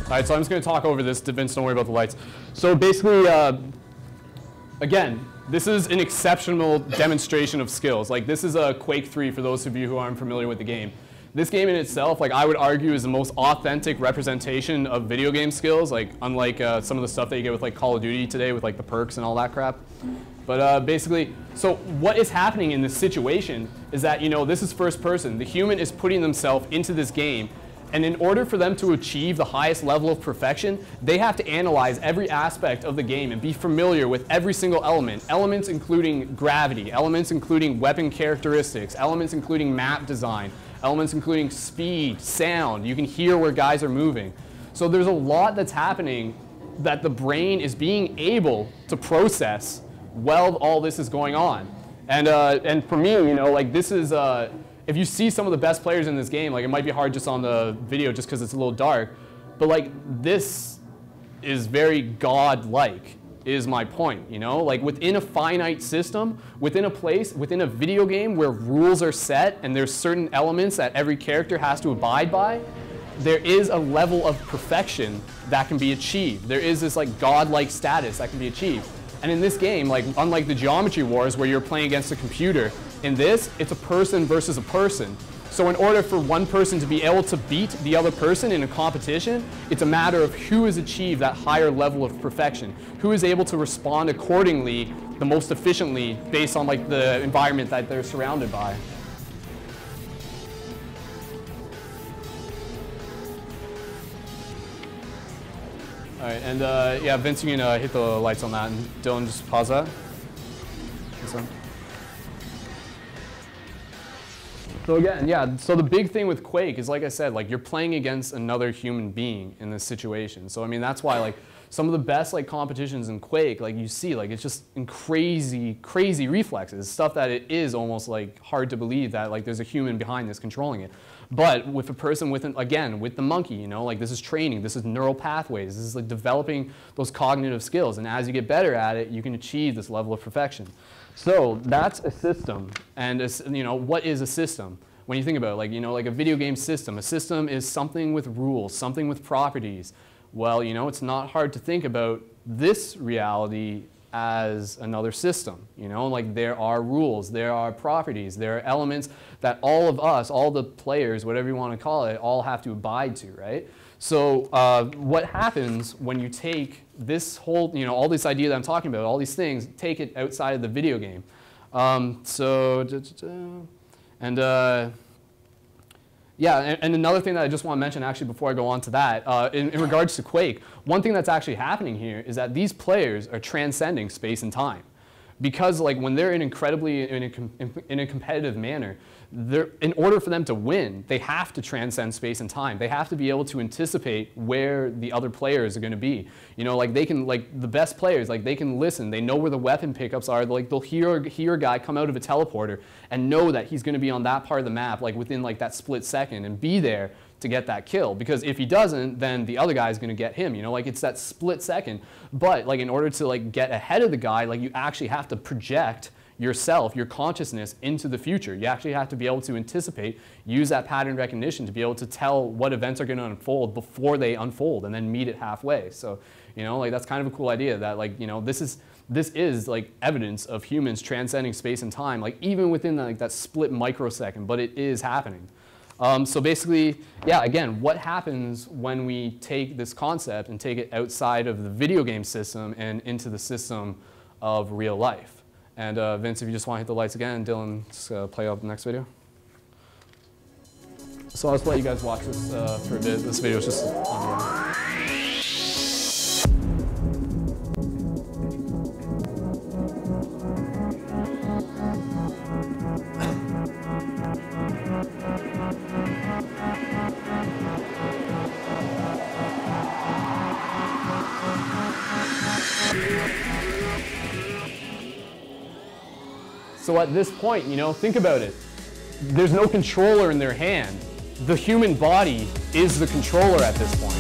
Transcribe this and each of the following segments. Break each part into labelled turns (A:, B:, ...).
A: All right, so I'm just going to talk over this. Vince, don't worry about the lights. So basically, again, this is an exceptional demonstration of skills. Like, this is a Quake 3 for those of you who aren't familiar with the game. This game in itself, like, I would argue, is the most authentic representation of video game skills, like, unlike some of the stuff that you get with like Call of Duty today with like the perks and all that crap. But basically, so what is happening in this situation is that, you know, this is first person. The human is putting themselves into this game, and in order for them to achieve the highest level of perfection, they have to analyze every aspect of the game and be familiar with every single element. Elements including gravity, elements including weapon characteristics, elements including map design, elements including speed, sound. You can hear where guys are moving. So there's a lot that's happening that the brain is being able to process while all this is going on. And for me, you know, like, this is, if you see some of the best players in this game, like, it might be hard just on the video just because it's a little dark, but like, this is very God-like, is my point, you know? Like, within a finite system, within a place, within a video game where rules are set and there's certain elements that every character has to abide by, there is a level of perfection that can be achieved. There is this like God-like status that can be achieved. And in this game, like, unlike the Geometry Wars where you're playing against a computer, in this, it's a person versus a person. So in order for one person to be able to beat the other person in a competition, it's a matter of who has achieved that higher level of perfection, who is able to respond accordingly the most efficiently based on like the environment that they're surrounded by. All right, and yeah, Vince, you can hit the lights on that, and Dylan, just pause that. This one. So again, yeah, so the big thing with Quake is, like I said, like, you're playing against another human being in this situation. So I mean, that's why, like, some of the best like competitions in Quake, like, you see, like, it's just in crazy reflexes, stuff that it is almost like hard to believe that like there's a human behind this controlling it. But with a person with, again, with the monkey, you know, like, this is training, this is neural pathways, this is like developing those cognitive skills, and as you get better at it, you can achieve this level of perfection. So that's a system, and you know, what is a system? When you think about it, like, you know, like a video game system, a system is something with rules, something with properties. Well, you know, it's not hard to think about this reality as another system, you know, like, there are rules, there are properties, there are elements that all of us, all the players, whatever you want to call it, all have to abide to, right? So what happens when you take this whole, you know, all this idea that I'm talking about, all these things, take it outside of the video game. Yeah, and another thing that I just want to mention actually before I go on to that, in regards to Quake, one thing that's actually happening here is that these players are transcending space and time. Because like, when they're in a competitive manner, in order for them to win, they have to transcend space and time. They have to be able to anticipate where the other players are going to be. You know, like, they can, like, the best players, like, they can listen. They know where the weapon pickups are. Like, they'll hear a guy come out of a teleporter and know that he's going to be on that part of the map, like, within like that split second, and be there to get that kill. Because if he doesn't, then the other guy is going to get him. You know, like, it's that split second. But like, in order to like get ahead of the guy, like, you actually have to project yourself, your consciousness, into the future. You actually have to be able to anticipate, use that pattern recognition to be able to tell what events are going to unfold before they unfold, and then meet it halfway. So, you know, like, that's kind of a cool idea that, like, you know, this is like evidence of humans transcending space and time, like, even within like that split microsecond, but it is happening. So basically, yeah, again, what happens when we take this concept and take it outside of the video game system and into the system of real life? And Vince, if you just want to hit the lights again, and Dylan, just play out the next video. So I'll just let you guys watch this for a bit. This video is just on. So at this point, you know, think about it. There's no controller in their hand. The human body is the controller at this point.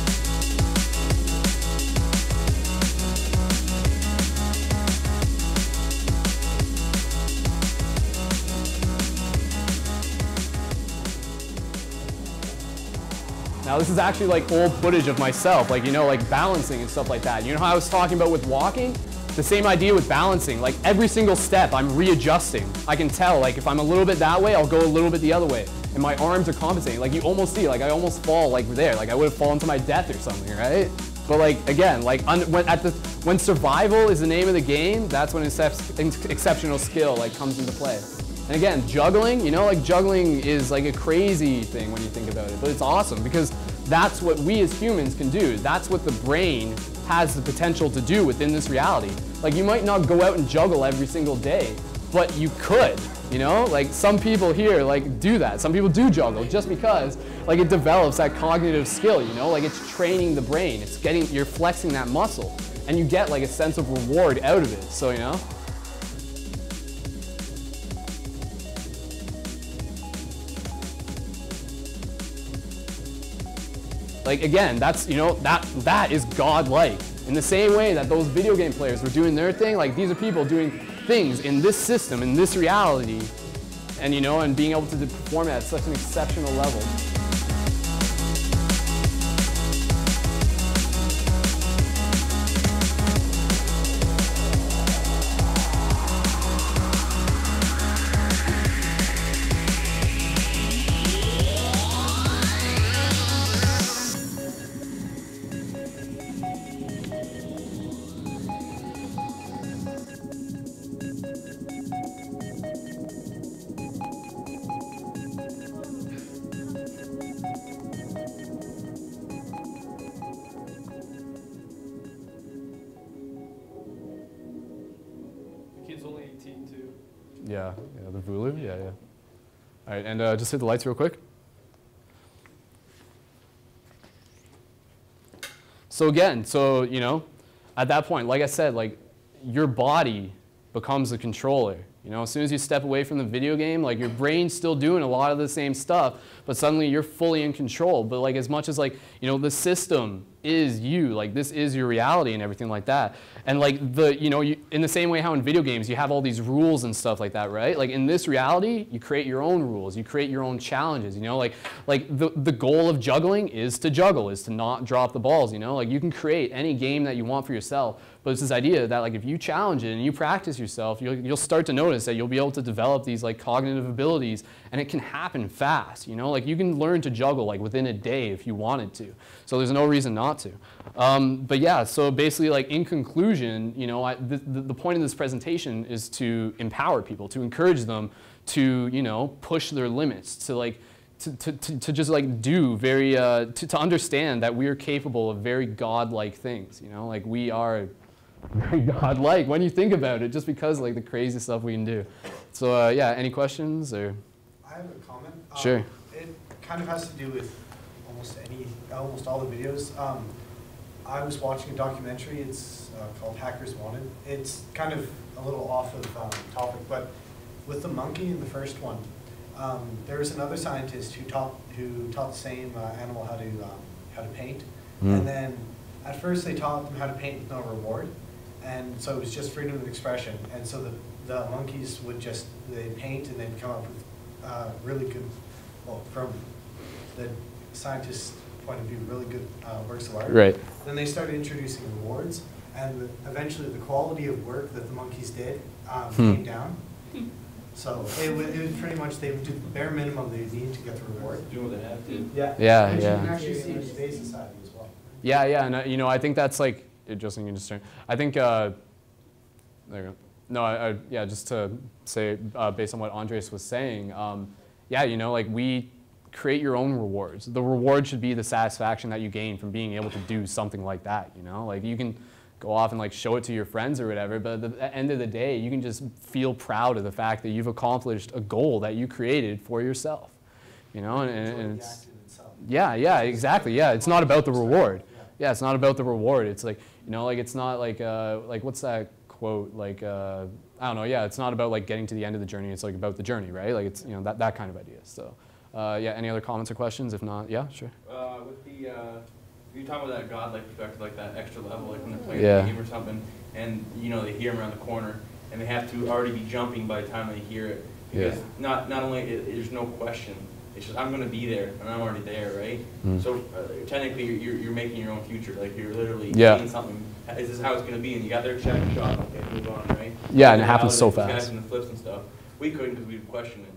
A: Now this is actually like old footage of myself, like, you know, like balancing and stuff like that. You know how I was talking about with walking? The same idea with balancing. Like every single step I'm readjusting. I can tell, like if I'm a little bit that way, I'll go a little bit the other way. And my arms are compensating. Like you almost see, like I almost fall like there. Like I would have fallen to my death or something, right? But like, again, like when survival is the name of the game, that's when exceptional skill like comes into play. And again, juggling, you know, like juggling is like a crazy thing when you think about it, but it's awesome because that's what we as humans can do. That's what the brain has the potential to do within this reality. Like you might not go out and juggle every single day, but you could, you know? Like some people here like do that. Some people do juggle just because like it develops that cognitive skill, you know? Like it's training the brain. It's you're flexing that muscle and you get like a sense of reward out of it. So, you know? Like again, that's, you know, that is godlike. In the same way that those video game players were doing their thing, like these are people doing things in this system, in this reality, and you know, and being able to perform at such an exceptional level. Yeah, the Vulu, yeah. All right, and just hit the lights real quick. So again, so, you know, at that point, like I said, like your body becomes the controller. You know, as soon as you step away from the video game, like your brain's still doing a lot of the same stuff, but suddenly you're fully in control. But like as much as like, you know, the system is you, like this is your reality and everything like that. And like you know, in the same way how in video games you have all these rules and stuff like that, right? Like in this reality, you create your own rules, you create your own challenges, you know, like the goal of juggling is to juggle, is to not drop the balls, you know, like you can create any game that you want for yourself. But it's this idea that like if you challenge it and you practice yourself, you'll start to notice that you'll be able to develop these like cognitive abilities, and it can happen fast, you know, like you can learn to juggle like within a day if you wanted to. So there's no reason not to. But yeah, so basically like in conclusion, you know, the point of this presentation is to empower people, to encourage them to, you know, push their limits, to like, to just like do very, to understand that we are capable of very godlike things, you know, like we are very godlike when you think about it, just because like the crazy stuff we can do. So yeah, any questions or?
B: I have a comment.
A: Sure.
B: It kind of has to do with almost all the videos. I was watching a documentary. It's called Hackers Wanted. It's kind of a little off of topic, but with the monkey in the first one, there was another scientist who taught the same animal how to paint, and then at first they taught them how to paint with no reward, and so it was just freedom of expression. And so the monkeys would they'd paint and they'd come up with really good, well, from the scientist's point of view, really good works of art.
A: Right.
B: Then they started introducing rewards, and eventually the quality of work that the monkeys did came down. So it was pretty much, they would do the bare minimum they need to get the reward.
C: Do what they have to.
B: Yeah.
A: Yeah,
B: and
A: yeah.
B: you can actually see it in today's society as well.
A: Yeah, yeah, and you know, I think that's like, Justin, you can just turn. I think, there you go. No, yeah, just to say, based on what Andres was saying, yeah, you know, like we create your own rewards. The reward should be the satisfaction that you gain from being able to do something like that, you know? Like you can go off and like show it to your friends or whatever, but at the end of the day, you can just feel proud of the fact that you've accomplished a goal that you created for yourself, you know? And it's, yeah, yeah, exactly, yeah. It's not about the reward. Yeah, it's not about the reward. It's like, you know, like it's not like what's that quote? Like, I don't know, yeah, it's not about like getting to the end of the journey. It's like about the journey, right? Like it's, you know, that kind of idea, so. Yeah, any other comments or questions? If not, yeah, sure.
C: With the, you're talking about that godlike perspective, like that extra level, like when they're playing
A: Yeah.
C: a game or something, and you know they hear them around the corner, and they have to already be jumping by the time they hear it. Because
A: Yeah.
C: not only there's no question It's just, I'm going to be there, and I'm already there, right? So technically, you're making your own future. Like, you're literally seeing something. Is this how it's going to be? And you got there, check, shot, okay, move on, right?
A: Yeah, and it happens so fast.
C: Guys in the flips and stuff. We couldn't because we'd question it.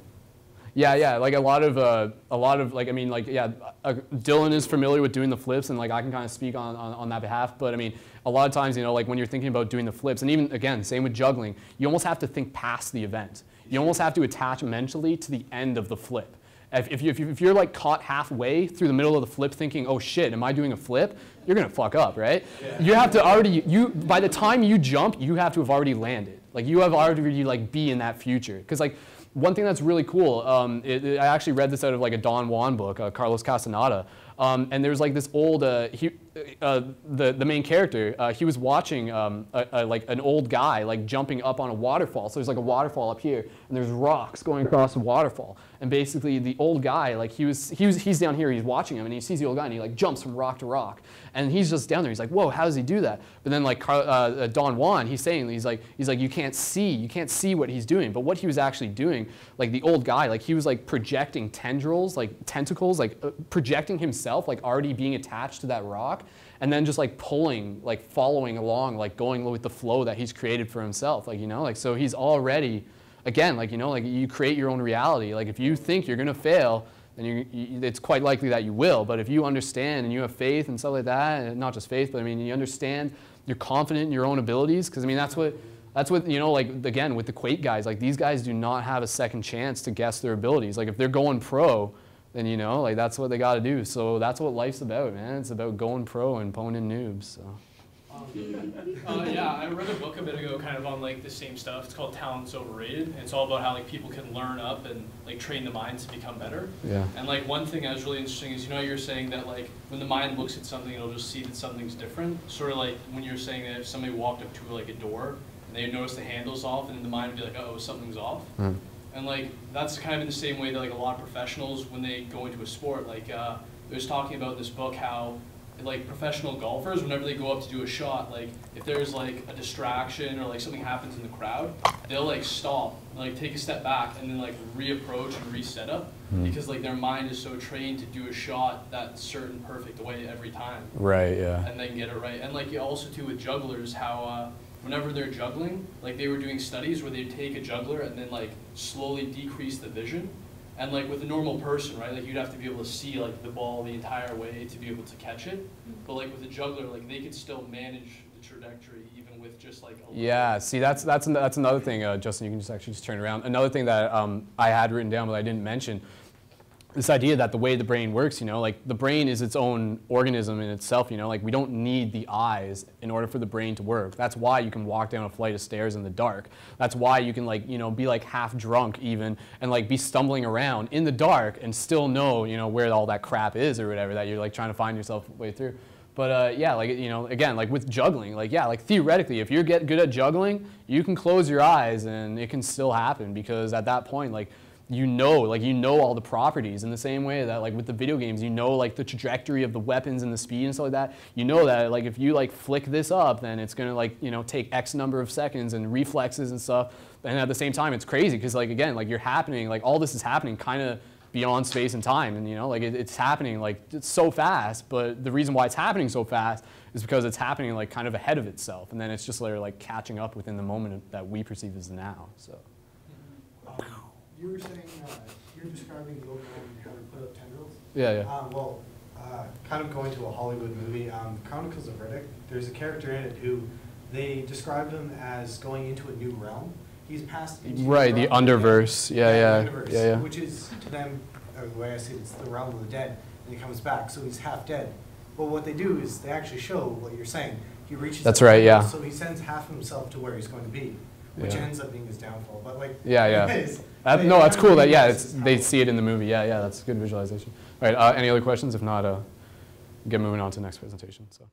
A: Yeah, like a lot of like, I mean, like, yeah, Dylan is familiar with doing the flips, and like I can kind of speak on that behalf. But I mean, a lot of times, you know, like when you're thinking about doing the flips, and even again, same with juggling, you almost have to think past the event. You almost have to attach mentally to the end of the flip. If you're like caught halfway through the middle of the flip thinking, oh shit, am I doing a flip? You're gonna fuck up, right? Yeah. You have to already, by the time you jump, you have to have already landed. Like you have already like be in that future. Because like one thing that's really cool, I actually read this out of like a Don Juan book, Carlos Castaneda. And there's like this old, the main character, he was watching like an old guy like jumping up on a waterfall. So there's like a waterfall up here, and there's rocks going across the waterfall. And basically the old guy, like he's down here, he's watching him, and he sees the old guy, and he like jumps from rock to rock. And he's just down there. He's like, whoa, how does he do that? But then like Don Juan, he's saying, he's like you can't see what he's doing. But what he was actually doing, like the old guy, like he was like projecting tendrils, like tentacles, like projecting himself, like already being attached to that rock, and then just like pulling, like following along, like going with the flow that he's created for himself, like, you know, like, so he's already, again, like, you know, like you create your own reality. Like if you think you're gonna fail, then it's quite likely that you will. But if you understand and you have faith and stuff like that, and not just faith, but I mean, you understand, you're confident in your own abilities, because I mean, that's what, you know, like again, with the Quake guys, like these guys do not have a second chance to guess their abilities. Like if they're going pro, then, you know, like that's what they got to do. So that's what life's about, man. It's about going pro and poning noobs. So.
D: Yeah, I read a book a bit ago kind of on like the same stuff. It's called Talent's Overrated. And it's all about how like people can learn up and like train the mind to become better. Yeah. And like one thing that was really interesting is, you know, you're saying that like when the mind looks at something, it'll just see that something's different. Sort of like when you're saying that if somebody walked up to like a door and they noticed the handle's off, and then the mind would be like, uh-oh, something's off. Mm. And like that's kind of in the same way that like a lot of professionals, when they go into a sport, like they was talking about in this book how like professional golfers, whenever they go up to do a shot, like if there's like a distraction or like something happens in the crowd, they'll like stop, like take a step back, and then like reapproach and reset up, because like their mind is so trained to do a shot that certain perfect way every time. Right. Yeah. And then get it right. And like also too with jugglers, how whenever they're juggling, like they were doing studies where they'd take a juggler and then like slowly decrease the vision. And like with a normal person, right, like you'd have to be able to see like the ball the entire way to be able to catch it. But like with a juggler, like they could still manage the trajectory even with just like a little. Yeah, see that's another thing, Justin, you can just turn around. Another thing that I had written down but I didn't mention, this idea that the way the brain works, you know, like the brain is its own organism in itself, you know, like we don't need the eyes in order for the brain to work. That's why you can walk down a flight of stairs in the dark. That's why you can like, you know, be like half drunk even and like be stumbling around in the dark and still know, you know, where all that crap is or whatever that you're like trying to find yourself way through. But yeah, like, you know, again, like with juggling, like, yeah, like theoretically, if you get good at juggling, you can close your eyes and it can still happen, because at that point, like, you know all the properties in the same way that like with the video games, you know like the trajectory of the weapons and the speed and stuff like that. You know that like if you like flick this up, then it's gonna like, you know, take X number of seconds and reflexes and stuff. And at the same time, it's crazy because like again, like you're happening, like all this is happening kind of beyond space and time, and you know, like it's happening like it's so fast. But the reason why it's happening so fast is because it's happening like kind of ahead of itself, and then it's just like catching up within the moment that we perceive as now. So.
B: You were saying, you're describing the old man and how to put up tendrils.
A: Yeah, yeah.
B: Well, kind of going to a Hollywood movie, Chronicles of Riddick, there's a character in it who they describe him as going into a new realm. He's passed into
A: right, the underverse. Yeah.
B: The underverse, yeah. Which is, to them, the way I see it, it's the realm of the dead, and he comes back, so he's half dead. But what they do is they actually show what you're saying. He reaches.
A: That's right, yeah.
B: So he sends half himself to where he's going to be, which ends up being his downfall. But like,
A: yeah. No, that's cool. That they see it in the movie. Yeah, that's good visualization. All right, any other questions? If not, get moving on to the next presentation. So.